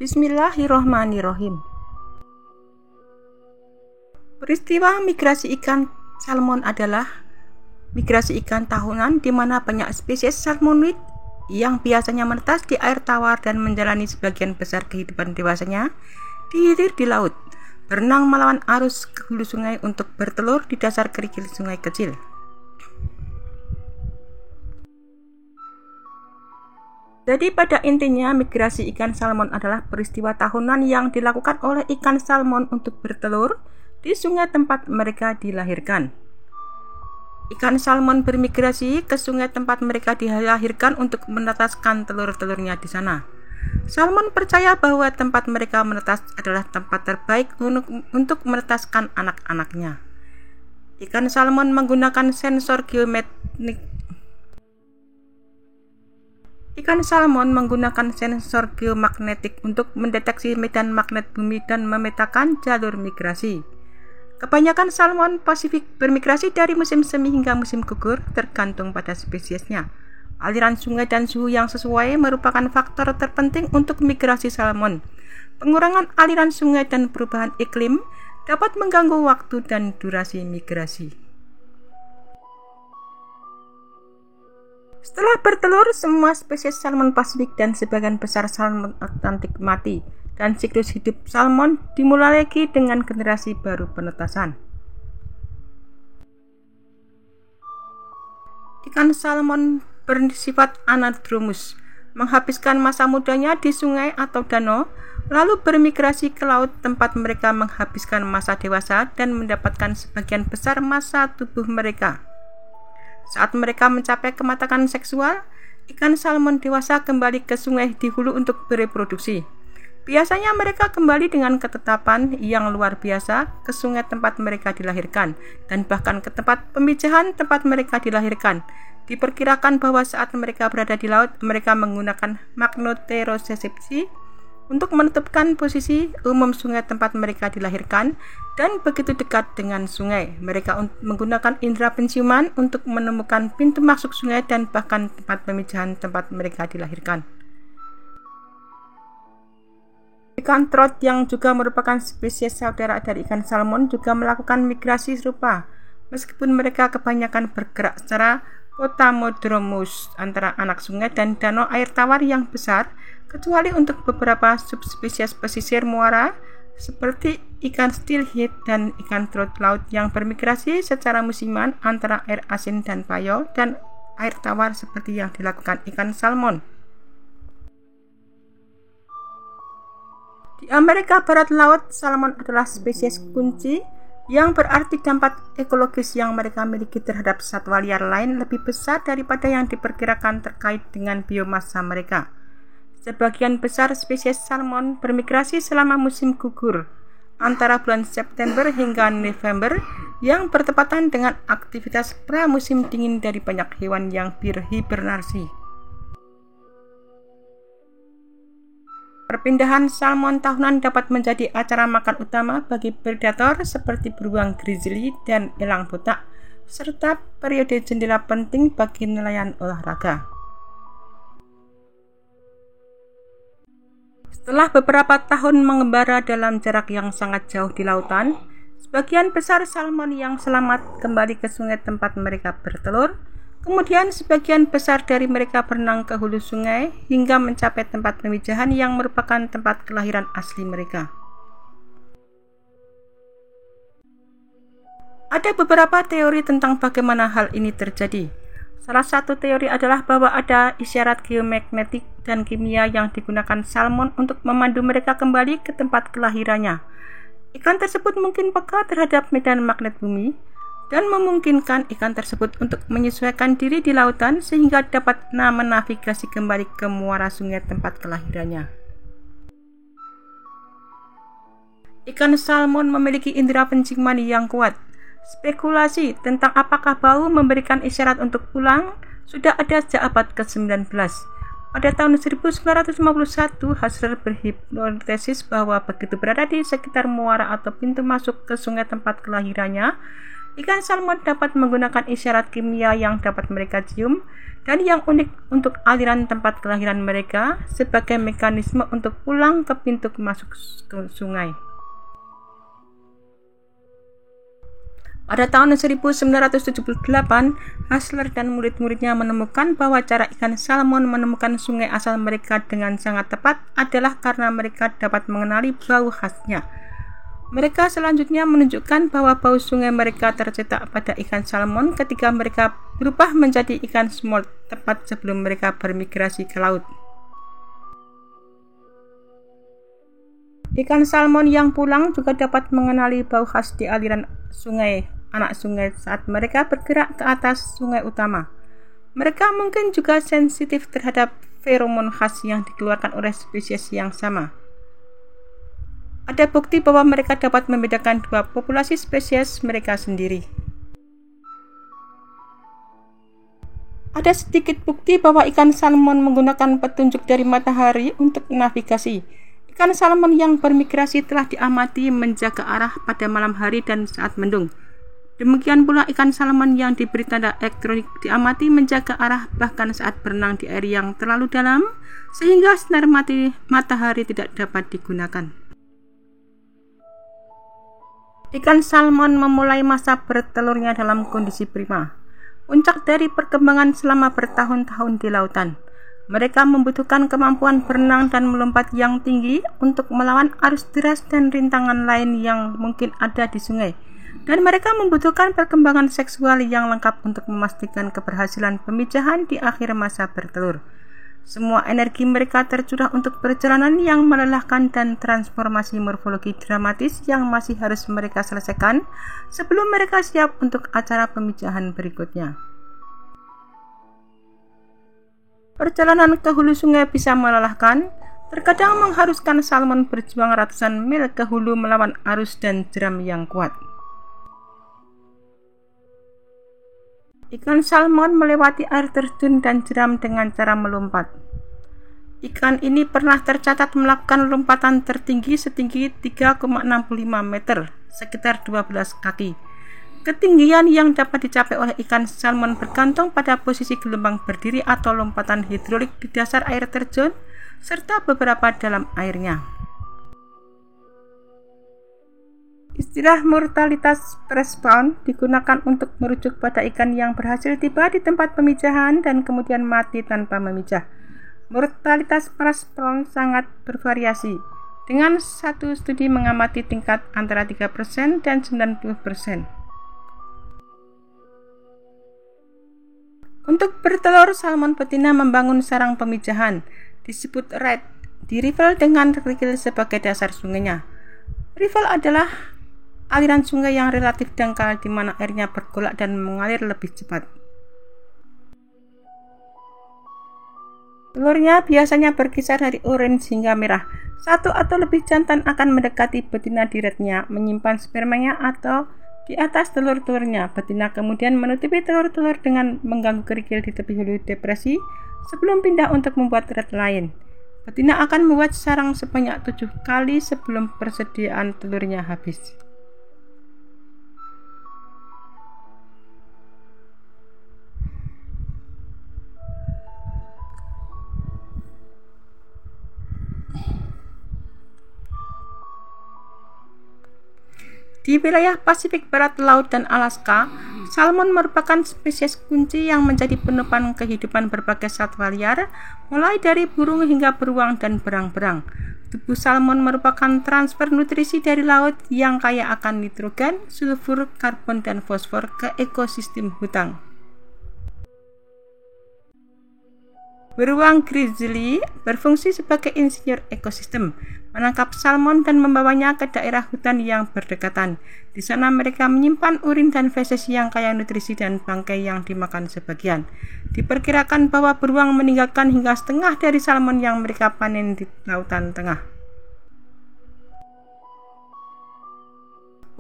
Bismillahirrohmanirrohim. Peristiwa migrasi ikan salmon adalah migrasi ikan tahunan di mana banyak spesies salmonid yang biasanya menetas di air tawar dan menjalani sebagian besar kehidupan dewasanya di hilir di laut, berenang melawan arus ke hulu sungai untuk bertelur di dasar kerikil sungai kecil. Jadi pada intinya migrasi ikan salmon adalah peristiwa tahunan yang dilakukan oleh ikan salmon untuk bertelur di sungai tempat mereka dilahirkan. Ikan salmon bermigrasi ke sungai tempat mereka dilahirkan untuk menetaskan telur-telurnya di sana. Salmon percaya bahwa tempat mereka menetas adalah tempat terbaik untuk menetaskan anak-anaknya. Ikan salmon menggunakan sensor geomagnetik. Ikan salmon menggunakan sensor geomagnetik untuk mendeteksi medan magnet bumi dan memetakan jalur migrasi. Kebanyakan salmon Pasifik bermigrasi dari musim semi hingga musim gugur tergantung pada spesiesnya. Aliran sungai dan suhu yang sesuai merupakan faktor terpenting untuk migrasi salmon. Pengurangan aliran sungai dan perubahan iklim dapat mengganggu waktu dan durasi migrasi. Setelah bertelur, semua spesies salmon Pasifik dan sebagian besar salmon Atlantik mati, dan siklus hidup salmon dimulai lagi dengan generasi baru penetasan. Ikan salmon bersifat anadromus, menghabiskan masa mudanya di sungai atau danau, lalu bermigrasi ke laut tempat mereka menghabiskan masa dewasa dan mendapatkan sebagian besar masa tubuh mereka. Saat mereka mencapai kematangan seksual, ikan salmon dewasa kembali ke sungai di hulu untuk bereproduksi. Biasanya mereka kembali dengan ketetapan yang luar biasa ke sungai tempat mereka dilahirkan dan bahkan ke tempat pemijahan tempat mereka dilahirkan. Diperkirakan bahwa saat mereka berada di laut, mereka menggunakan magnetoresepsi untuk menentukan posisi umum sungai tempat mereka dilahirkan dan begitu dekat dengan sungai. Mereka menggunakan indera penciuman untuk menemukan pintu masuk sungai dan bahkan tempat pemijahan tempat mereka dilahirkan. Ikan trout yang juga merupakan spesies saudara dari ikan salmon juga melakukan migrasi serupa, meskipun mereka kebanyakan bergerak secara potamodromus antara anak sungai dan danau air tawar yang besar, kecuali untuk beberapa subspesies pesisir muara seperti ikan steelhead dan ikan trout laut yang bermigrasi secara musiman antara air asin dan payo dan air tawar seperti yang dilakukan ikan salmon. Di Amerika Barat Laut, salmon adalah spesies kunci yang berarti dampak ekologis yang mereka miliki terhadap satwa liar lain lebih besar daripada yang diperkirakan terkait dengan biomasa mereka. Sebagian besar spesies salmon bermigrasi selama musim gugur antara bulan September hingga November yang bertepatan dengan aktivitas pramusim dingin dari banyak hewan yang berhibernasi. Perpindahan salmon tahunan dapat menjadi acara makan utama bagi predator seperti beruang grizzly dan elang botak, serta periode jendela penting bagi nelayan olahraga. Setelah beberapa tahun mengembara dalam jarak yang sangat jauh di lautan, sebagian besar salmon yang selamat kembali ke sungai tempat mereka bertelur. Kemudian sebagian besar dari mereka berenang ke hulu sungai hingga mencapai tempat pemijahan yang merupakan tempat kelahiran asli mereka. Ada beberapa teori tentang bagaimana hal ini terjadi. Salah satu teori adalah bahwa ada isyarat geomagnetik dan kimia yang digunakan salmon untuk memandu mereka kembali ke tempat kelahirannya. Ikan tersebut mungkin peka terhadap medan magnet bumi dan memungkinkan ikan tersebut untuk menyesuaikan diri di lautan sehingga dapat menavigasi kembali ke muara sungai tempat kelahirannya. Ikan salmon memiliki indera penciuman yang kuat. Spekulasi tentang apakah bau memberikan isyarat untuk pulang sudah ada sejak abad ke-19. Pada tahun 1951, Hassler berhipotesis bahwa begitu berada di sekitar muara atau pintu masuk ke sungai tempat kelahirannya, Ikan salmon dapat menggunakan isyarat kimia yang dapat mereka cium dan yang unik untuk aliran tempat kelahiran mereka sebagai mekanisme untuk pulang ke pintu masuk ke sungai. Pada tahun 1978, Hassler dan murid-muridnya menemukan bahwa cara ikan salmon menemukan sungai asal mereka dengan sangat tepat adalah karena mereka dapat mengenali bau khasnya. Mereka selanjutnya menunjukkan bahwa bau sungai mereka tercetak pada ikan salmon ketika mereka berubah menjadi ikan smolt tepat sebelum mereka bermigrasi ke laut. Ikan salmon yang pulang juga dapat mengenali bau khas di aliran sungai, anak sungai saat mereka bergerak ke atas sungai utama. Mereka mungkin juga sensitif terhadap feromon khas yang dikeluarkan oleh spesies yang sama. Ada bukti bahwa mereka dapat membedakan dua populasi spesies mereka sendiri. Ada sedikit bukti bahwa ikan salmon menggunakan petunjuk dari matahari untuk navigasi. Ikan salmon yang bermigrasi telah diamati menjaga arah pada malam hari dan saat mendung. Demikian pula ikan salmon yang diberi tanda elektronik diamati menjaga arah bahkan saat berenang di air yang terlalu dalam, sehingga sinar matahari tidak dapat digunakan. Ikan salmon memulai masa bertelurnya dalam kondisi prima, puncak dari perkembangan selama bertahun-tahun di lautan. Mereka membutuhkan kemampuan berenang dan melompat yang tinggi untuk melawan arus deras dan rintangan lain yang mungkin ada di sungai. Dan mereka membutuhkan perkembangan seksual yang lengkap untuk memastikan keberhasilan pemijahan di akhir masa bertelur. Semua energi mereka tercurah untuk perjalanan yang melelahkan dan transformasi morfologi dramatis yang masih harus mereka selesaikan sebelum mereka siap untuk acara pemijahan berikutnya. Perjalanan ke hulu sungai bisa melelahkan, terkadang mengharuskan salmon berjuang ratusan mil ke hulu melawan arus dan jeram yang kuat. Ikan salmon melewati air terjun dan jeram dengan cara melompat. Ikan ini pernah tercatat melakukan lompatan tertinggi setinggi 3,65 meter, sekitar 12 kaki. Ketinggian yang dapat dicapai oleh ikan salmon bergantung pada posisi gelombang berdiri atau lompatan hidrolik di dasar air terjun, serta beberapa dalam airnya. Istilah mortalitas respawn digunakan untuk merujuk pada ikan yang berhasil tiba di tempat pemijahan dan kemudian mati tanpa memijah. Mortalitas respawn sangat bervariasi, dengan satu studi mengamati tingkat antara 3% dan 90%. Untuk bertelur, salmon betina membangun sarang pemijahan, disebut ride, di riffle dengan kerikil sebagai dasar sungainya. Riffle adalah aliran sungai yang relatif dangkal di mana airnya bergolak dan mengalir lebih cepat. Telurnya biasanya berkisar dari orange hingga merah. Satu atau lebih jantan akan mendekati betina di rednya, menyimpan spermanya atau di atas telur-telurnya. Betina kemudian menutupi telur-telur dengan mengganggu kerikil di tepi hulu depresi sebelum pindah untuk membuat red lain. Betina akan membuat sarang sebanyak 7 kali sebelum persediaan telurnya habis. Di wilayah Pasifik Barat Laut dan Alaska, salmon merupakan spesies kunci yang menjadi penopang kehidupan berbagai satwa liar, mulai dari burung hingga beruang dan berang-berang. Tubuh salmon merupakan transfer nutrisi dari laut yang kaya akan nitrogen, sulfur, karbon, dan fosfor ke ekosistem hutan. Beruang grizzly berfungsi sebagai insinyur ekosistem, menangkap salmon dan membawanya ke daerah hutan yang berdekatan. Di sana mereka menyimpan urin dan feses yang kaya nutrisi dan bangkai yang dimakan sebagian. Diperkirakan bahwa beruang meninggalkan hingga setengah dari salmon yang mereka panen di lautan tengah.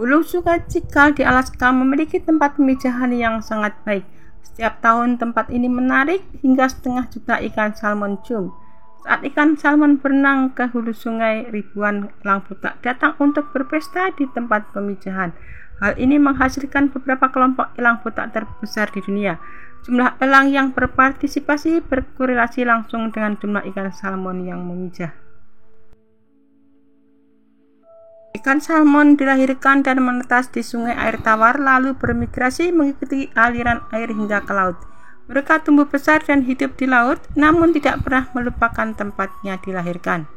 Hulu Sungai Cikal di Alaska memiliki tempat pemijahan yang sangat baik. Setiap tahun tempat ini menarik hingga 1,5 juta ikan salmon cum. Saat ikan salmon berenang ke hulu sungai, ribuan elang butak datang untuk berpesta di tempat pemijahan. Hal ini menghasilkan beberapa kelompok elang botak terbesar di dunia. Jumlah elang yang berpartisipasi berkorelasi langsung dengan jumlah ikan salmon yang memijah. Ikan salmon dilahirkan dan menetas di sungai air tawar lalu bermigrasi mengikuti aliran air hingga ke laut. Mereka tumbuh besar dan hidup di laut, namun tidak pernah melupakan tempatnya dilahirkan.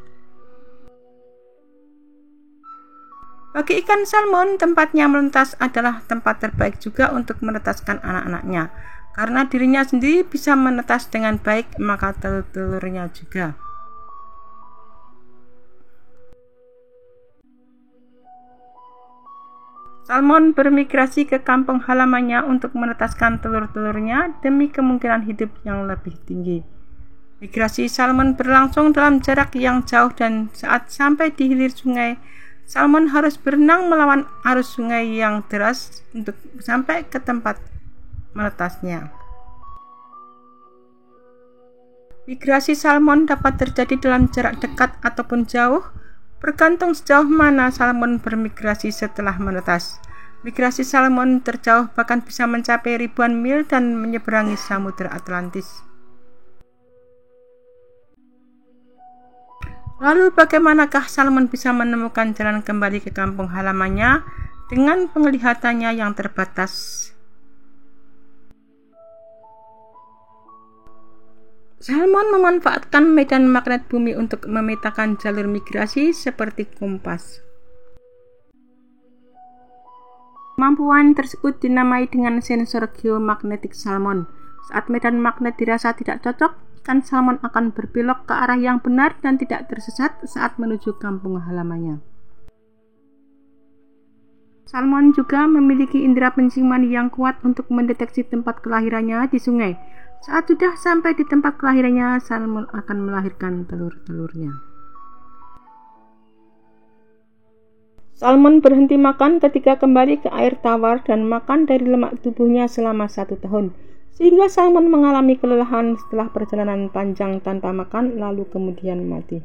Bagi ikan salmon, tempatnya menetas adalah tempat terbaik juga untuk menetaskan anak-anaknya. Karena dirinya sendiri bisa menetas dengan baik, maka telur-telurnya juga. Salmon bermigrasi ke kampung halamannya untuk menetaskan telur-telurnya demi kemungkinan hidup yang lebih tinggi. Migrasi salmon berlangsung dalam jarak yang jauh dan saat sampai di hilir sungai, salmon harus berenang melawan arus sungai yang deras untuk sampai ke tempat menetasnya. Migrasi salmon dapat terjadi dalam jarak dekat ataupun jauh, bergantung sejauh mana salmon bermigrasi setelah menetas. Migrasi salmon terjauh bahkan bisa mencapai ribuan mil dan menyeberangi Samudra Atlantis. Lalu bagaimanakah salmon bisa menemukan jalan kembali ke kampung halamannya dengan penglihatannya yang terbatas? Salmon memanfaatkan medan magnet bumi untuk memetakan jalur migrasi seperti kompas. Kemampuan tersebut dinamai dengan sensor geomagnetik salmon. Saat medan magnet dirasa tidak cocok, ikan salmon akan berbelok ke arah yang benar dan tidak tersesat saat menuju kampung halamannya. Salmon juga memiliki indera penciuman yang kuat untuk mendeteksi tempat kelahirannya di sungai. Saat sudah sampai di tempat kelahirannya, salmon akan melahirkan telur-telurnya. Salmon berhenti makan ketika kembali ke air tawar dan makan dari lemak tubuhnya selama 1 tahun, sehingga salmon mengalami kelelahan setelah perjalanan panjang tanpa makan lalu kemudian mati.